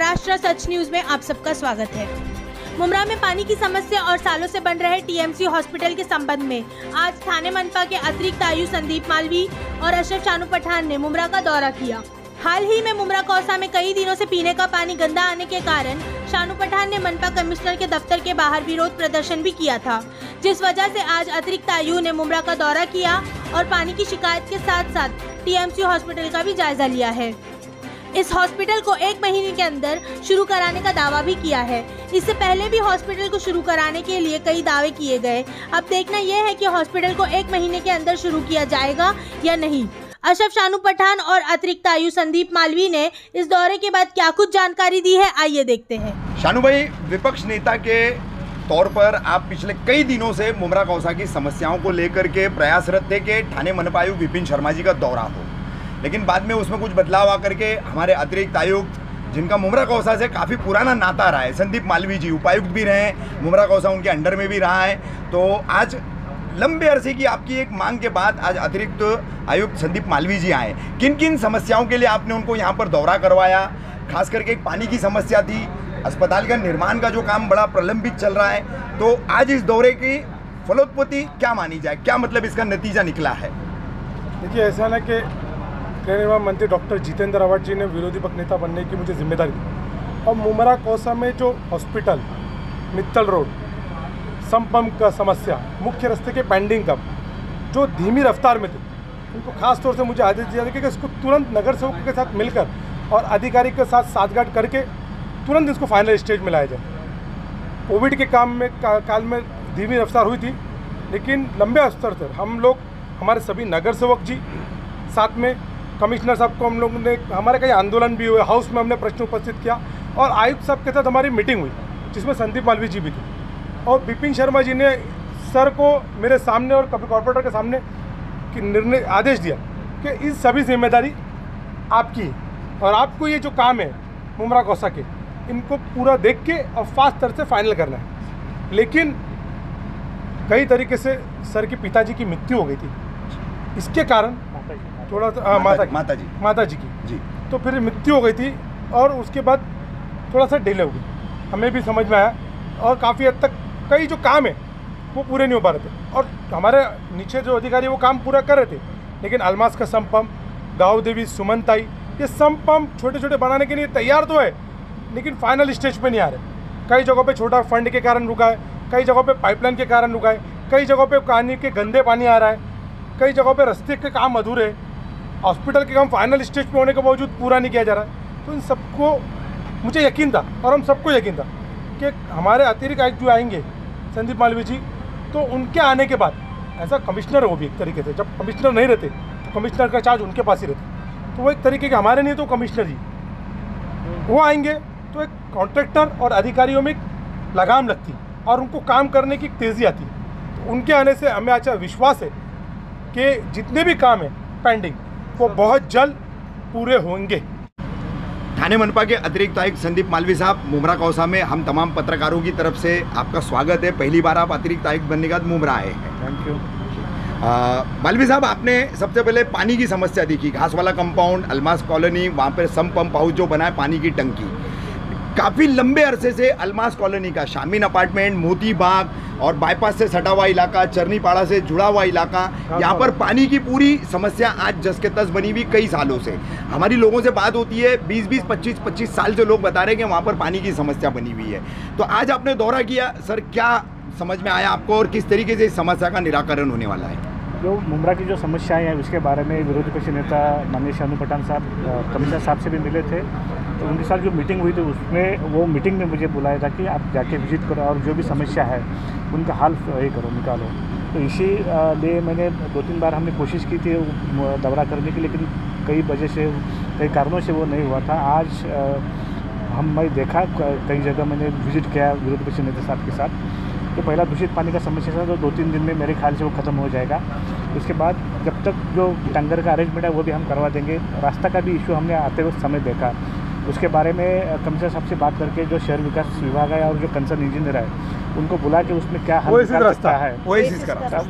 महाराष्ट्र सच news में आप सबका स्वागत है। मुमरा में पानी की समस्या और सालों से बन रहे टीएमसी हॉस्पिटल के संबंध में आज थाने मनपा के अतिरिक्त आयुक्त संदीप मालवी और अशरफ शानू पठान ने मुमरा का दौरा किया। हाल ही में मुमरा कौसा में कई दिनों से पीने का पानी गंदा आने के कारण शानू पठान ने मनपा कमिश्नर के दफ्तर के बाहर विरोध प्रदर्शन भी किया था, जिस वजह से आज अतिरिक्त आयुक्त ने मुमरा का दौरा किया और पानी की शिकायत के साथ साथ टीएमसी हॉस्पिटल का भी जायजा लिया है। इस हॉस्पिटल को 1 महीने के अंदर शुरू कराने का दावा भी किया है। इससे पहले भी हॉस्पिटल को शुरू कराने के लिए कई दावे किए गए। अब देखना यह है कि हॉस्पिटल को 1 महीने के अंदर शुरू किया जाएगा या नहीं। अशरफ शानू पठान और अतिरिक्त आयुक्त संदीप मालवी ने इस दौरे के बाद क्या कुछ जानकारी दी है, आइए देखते हैं। शानू भाई, विपक्ष नेता के तौर पर आप पिछले कई दिनों से मुमरा कौसा की समस्याओं को लेकर के प्रयासरत थे कि थाने मनपा आयुक्त विपिन शर्मा जी का दौरा हो, लेकिन बाद में उसमें कुछ बदलाव आकर के हमारे अतिरिक्त आयुक्त, जिनका मुमरा कौसा से काफ़ी पुराना नाता रहा है, संदीप मालवी जी उपायुक्त भी रहे हैं, मुमरा कौसा उनके अंडर में भी रहा है, तो आज लंबे अरसे की आपकी एक मांग के बाद आज अतिरिक्त आयुक्त संदीप मालवी जी आए। किन किन समस्याओं के लिए आपने उनको यहाँ पर दौरा करवाया? खास करके एक पानी की समस्या थी, अस्पताल का निर्माण का जो काम बड़ा प्रलंबित चल रहा है, तो आज इस दौरे की फलोत्पत्ति क्या मानी जाए, क्या मतलब इसका नतीजा निकला है? देखिए, ऐसा ना कि गृह मंत्री डॉक्टर जितेंद्र आवाड जी ने विरोधी पक्ष नेता बनने की मुझे जिम्मेदारी दी और मुमरा कौसा में जो हॉस्पिटल, मित्तल रोड, संपम्प का समस्या, मुख्य रास्ते के पेंडिंग कब जो धीमी रफ्तार में थे, उनको खास तौर से मुझे आदेश दिया था कि इसको तुरंत नगर सेवकों के साथ मिलकर और अधिकारी के साथ साठगांठ करके तुरंत इसको फाइनल स्टेज में लाया जाए। कोविड के काल में धीमी रफ्तार हुई थी, लेकिन लंबे स्तर से हम लोग, हमारे सभी नगर सेवक जी, साथ में कमिश्नर साहब को हम लोगों ने, हमारे कई आंदोलन भी हुए, हाउस में हमने प्रश्न उपस्थित किया और आयुक्त साहब के साथ हमारी मीटिंग हुई, जिसमें संदीप मालवी जी भी थे और विपिन शर्मा जी ने सर को मेरे सामने और कॉर्पोरेटर के सामने कि निर्णय आदेश दिया कि इस सभी जिम्मेदारी आपकी है और आपको ये जो काम है मुमरा कौसा के, इनको पूरा देख के और फास्ट तरह से फाइनल करना है। लेकिन कई तरीके से सर के पिताजी की मृत्यु हो गई थी, इसके कारण थोड़ा सा माता जी की जी, तो फिर मृत्यु हो गई थी और उसके बाद थोड़ा सा डिले हो गई, हमें भी समझ में आया और काफ़ी हद तक कई जो काम है वो पूरे नहीं हो पा रहे थे और हमारे नीचे जो अधिकारी वो काम पूरा कर रहे थे, लेकिन अलमास का संपम्प, गाँव देवी, सुमनताई, ये संपम्प छोटे छोटे बनाने के लिए तैयार तो है, लेकिन फाइनल स्टेज पे नहीं आ रहे। कई जगहों पे छोटा फंड के कारण रुका है, कई जगहों पे पाइपलाइन के कारण रुका है, कई जगहों पे पानी के गंदे पानी आ रहा है, कई जगहों पे रास्ते के काम अधूरे है, हॉस्पिटल के काम फाइनल स्टेज पे होने के बावजूद पूरा नहीं किया जा रहा है। तो इन सबको मुझे यकीन था और हम सबको यकीन था कि हमारे अतिरिक्त आयुक्त जो आएंगे संदीप मालवी जी, तो उनके आने के बाद ऐसा कमिश्नर है वो भी एक तरीके से, जब कमिश्नर नहीं रहते तो कमिश्नर का चार्ज उनके पास ही रहता, तो वो एक तरीके के हमारे नहीं तो कमिश्नर जी वो आएंगे तो एक कॉन्ट्रैक्टर और अधिकारियों में एक लगाम लगती और उनको काम करने की तेज़ी आती है। तो उनके आने से हमें अच्छा विश्वास है कि जितने भी काम है पेंडिंग वो बहुत जल्द पूरे होंगे। थाने मनपा के अतिरिक्त आयुक्त संदीप मालवी साहब, मुमरा कौसा में हम तमाम पत्रकारों की तरफ से आपका स्वागत है। पहली बार आप अतिरिक्त आयुक्त बनने के बाद मुमरा आए हैं। Thank you. मालवी साहब, आपने सबसे पहले पानी की समस्या देखी, घास वाला कंपाउंड, अलमास कॉलोनी, वहाँ पर सम पंप हाउस जो बना है, पानी की टंकी, काफ़ी लंबे अरसे से अलमास कॉलोनी का शामीन अपार्टमेंट, मोती बाग और बाईपास से सटा हुआ इलाका, चरनीपाड़ा से जुड़ा हुआ इलाका, यहाँ पर पानी की पूरी समस्या आज जस के तस बनी हुई कई सालों से। हमारी लोगों से बात होती है, 20-20, 25-25 साल से लोग बता रहे हैं कि वहाँ पर पानी की समस्या बनी हुई है। तो आज आपने दौरा किया, सर क्या समझ में आया आपको और किस तरीके से इस समस्या का निराकरण होने वाला है? जो मुमरा की जो समस्याएं हैं उसके बारे में विरोधी पक्ष नेता माननीय शानू पठान साहब कमिश्नर साहब से भी मिले थे, तो उनके साथ जो मीटिंग हुई थी उसमें वो मीटिंग में मुझे बुलाया था कि आप जाके विजिट करो और जो भी समस्या है उनका हल ये करो, निकालो। तो इसी लिए मैंने 2-3 बार हमने कोशिश की थी दौरा करने की, लेकिन कई वजह से, कई कारणों से वो नहीं हुआ था। आज मैं देखा, कई जगह मैंने विजिट किया विरोधी पक्ष नेता साहब के साथ। तो पहला दूषित पानी का समस्या था, तो 2-3 दिन में मेरे ख्याल से वो ख़त्म हो जाएगा। उसके बाद जब तक जो टैंकर का अरेंजमेंट है वो भी हम करवा देंगे। रास्ता का भी इशू हमने आते हुए समय देखा, उसके बारे में कमिश्नर साहब से बात करके जो शहर विकास विभाग है और जो कंसर्न इंजीनियर है उनको बुला के उसमें क्या हल निकाल सकता है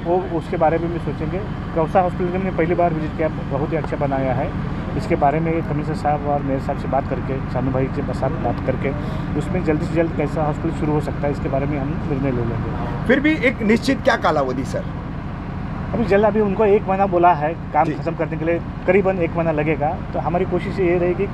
वो उसके बारे में भी सोचेंगे। कौसा हॉस्पिटल में पहली बार विजिट किया, बहुत ही अच्छा बनाया है। इसके बारे में कमिश्नर साहब और मेयर साहब से बात करके, शानू भाई के साथ बात करके उसमें जल्दी से जल्द कैसा हॉस्पिटल शुरू हो सकता है इसके बारे में हम निर्णय ले लेंगे। फिर भी एक निश्चित क्या कालावधि सर? अभी उनको 1 महीना बोला है काम खत्म करने के लिए, करीबन 1 महीना लगेगा। तो हमारी कोशिश ये रहेगी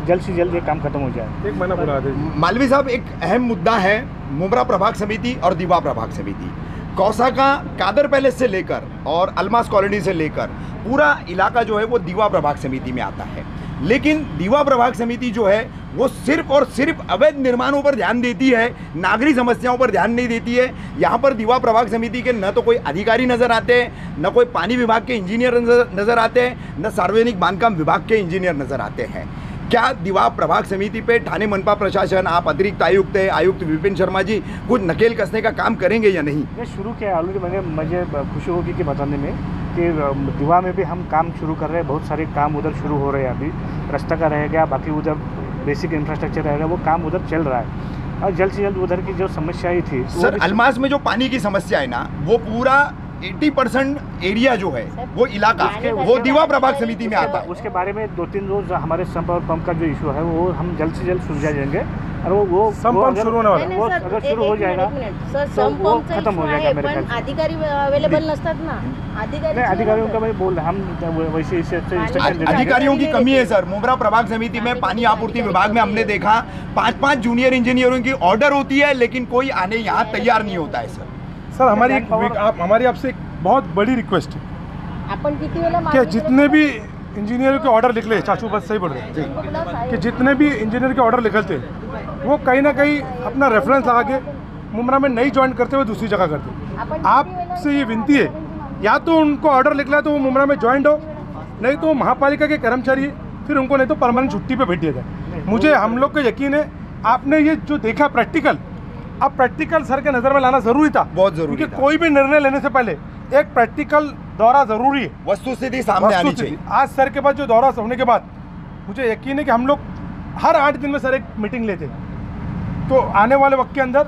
जल्द से जल्द ये काम खत्म हो जाए। 1 महीना बुला दे। मालवी साहब, एक अहम मुद्दा है मुमरा प्रभाग समिति और दीवा प्रभाग समिति। कौसा का कादर पैलेस से लेकर और अलमास कॉलोनी से लेकर पूरा इलाका जो है वो दीवा प्रभाग समिति में आता है, लेकिन दीवा प्रभाग समिति जो है वो सिर्फ और सिर्फ अवैध निर्माणों पर ध्यान देती है, नागरिक समस्याओं पर ध्यान नहीं देती है। यहाँ पर दीवा प्रभाग समिति के न तो कोई अधिकारी नजर आते हैं, न कोई पानी विभाग के इंजीनियर नजर आते हैं, न सार्वजनिक बांधकाम विभाग के इंजीनियर नजर आते हैं। क्या दीवा प्रभाग समिति पे ठाणे मनपा प्रशासन, आप अतिरिक्त आयुक्त है, आयुक्त विपिन शर्मा जी, कुछ नकेल कसने का काम करेंगे या नहीं? ये शुरू किया ऑलरेडी। मुझे खुशी होगी कि बताने में कि दीवा में भी हम काम शुरू कर रहे हैं। बहुत सारे काम उधर शुरू हो रहे हैं। अभी रास्ता का रहेगा, बाकी उधर बेसिक इंफ्रास्ट्रक्चर रहेगा, वो काम उधर चल रहा है। और जल्द से जल्द उधर की जो समस्या ही थी सर, अलमास में जो पानी की समस्या है ना, वो पूरा 80% एरिया जो है वो इलाका वो दीवा प्रभाग समिति में आता है। उसके बारे में 2-3 रोज हमारे संप और पंप का जो इशू है वो हम जल्द से जल्द सुलझा देंगे। और वो संप शुरू होने वाला है। वो अगर शुरू हो जाएगा तो वो खत्म हो जाएगा मेरे ख्याल से। अधिकारी अवेलेबल नसतात ना, अधिकारियों का मैं बोल हम वैसे इसे अधिकारियों की कमी है सर। मुमरा प्रभाग समिति में पानी आपूर्ति विभाग में हमने देखा 5-5 जूनियर इंजीनियरों की ऑर्डर होती है, लेकिन कोई आने यहाँ तैयार नहीं होता है सर। सर, हमारी आपसे एक बहुत बड़ी रिक्वेस्ट है आपण किती वेळा कि जितने भी इंजीनियर के ऑर्डर निकले, चाचू बस सही बोल रहे हैं, कि जितने भी इंजीनियर के ऑर्डर निकलते वो कहीं ना कहीं अपना रेफरेंस लगा के मुमरा में नहीं ज्वाइन करते हुए दूसरी जगह करते। आपसे ये विनती है, या तो उनको ऑर्डर निकला तो वो मुमरा में ज्वाइन हो, नहीं तो महापालिका के कर्मचारी फिर उनको नहीं तो परमानेंट छुट्टी पे भेज दिया जाए। मुझे हम लोग को यकीन है आपने ये जो देखा प्रैक्टिकल, अब प्रैक्टिकल सर के नज़र में लाना ज़रूरी था, बहुत ज़रूरी, क्योंकि कोई भी निर्णय लेने से पहले एक प्रैक्टिकल दौरा ज़रूरी है, वस्तुस्थिति सामने आनी चाहिए। आज सर के बाद जो दौरा होने के बाद मुझे यकीन है कि हम लोग हर 8 दिन में सर एक मीटिंग लेते हैं, तो आने वाले वक्त के अंदर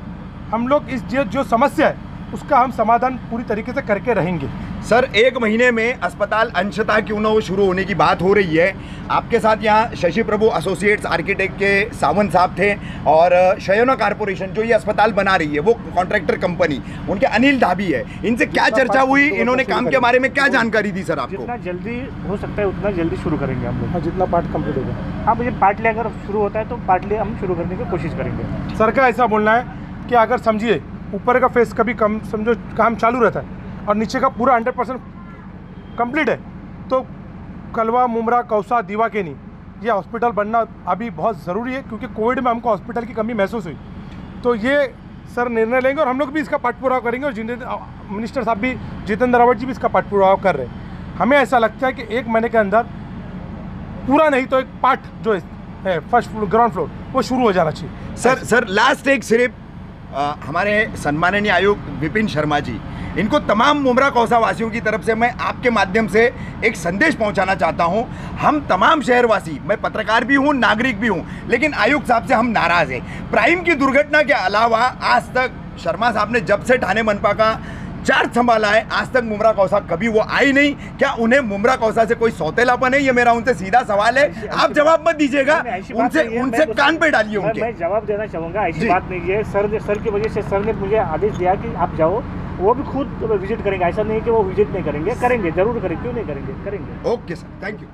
हम लोग इस जो समस्या है उसका हम समाधान पूरी तरीके से करके रहेंगे। सर, 1 महीने में अस्पताल अंशतः क्यों न हो शुरू होने की बात हो रही है। आपके साथ यहाँ शशि प्रभु एसोसिएट्स आर्किटेक्ट के सावंत साहब थे, और शयना कारपोरेशन जो ये अस्पताल बना रही है वो कॉन्ट्रैक्टर कंपनी, उनके अनिल धाबी है। इनसे क्या चर्चा हुई, इन्होंने काम के बारे में क्या जानकारी दी सर आपको? जितना जल्दी हो सकता है उतना जल्दी शुरू करेंगे हम लोग। जितना पार्ट कंप्लीट होगा। हाँ, मुझे पार्टली अगर शुरू होता है तो पार्टली हम शुरू करने की कोशिश करेंगे। सर का ऐसा बोलना है कि अगर समझिए ऊपर का फेस कभी कम समझो काम चालू रहता है और नीचे का पूरा 100% कंप्लीट है, तो कलवा, मुमरा, कौसा, दीवा के नहीं ये हॉस्पिटल बनना अभी बहुत ज़रूरी है, क्योंकि कोविड में हमको हॉस्पिटल की कमी महसूस हुई। तो ये सर निर्णय लेंगे और हम लोग भी इसका पाठपुरावा करेंगे, और मिनिस्टर साहब भी, जितेंद्र रावत जी भी इसका पाठपुरावा कर रहे हैं। हमें ऐसा लगता है कि 1 महीने के अंदर पूरा नहीं तो एक पार्ट जो है फर्स्ट फ्लोर, ग्राउंड फ्लोर, वो शुरू हो जाना चाहिए। सर लास्ट एक सिर्फ हमारे सम्माननीय आयुक्त विपिन शर्मा जी, इनको तमाम मुमरा कौसा वासियों की तरफ से मैं आपके माध्यम से एक संदेश पहुंचाना चाहता हूं। हम तमाम शहरवासी, मैं पत्रकार भी हूं, नागरिक भी हूं, लेकिन आयुक्त साहब से हम नाराज़ हैं। प्राइम की दुर्घटना के अलावा आज तक शर्मा साहब ने जब से ठाणे मनपा का चार्ज संभाला है, आज तक मुमरा कौसा कभी वो आई नहीं। क्या उन्हें मुमरा कौसा से कोई सौतेलापन है? ये मेरा उनसे सीधा सवाल है, आप जवाब मत दीजिएगा, उनसे कान पे डालिए उनके। मैं जवाब देना चाहूँगा, ऐसी बात नहीं है। सर की वजह से सर ने मुझे आदेश दिया कि आप जाओ, वो भी खुद विजिट करेंगे, ऐसा नहीं कि वो विजिट नहीं करेंगे, जरूर करेंगे, क्यों नहीं करेंगे, करेंगे। Okay sir, thank you.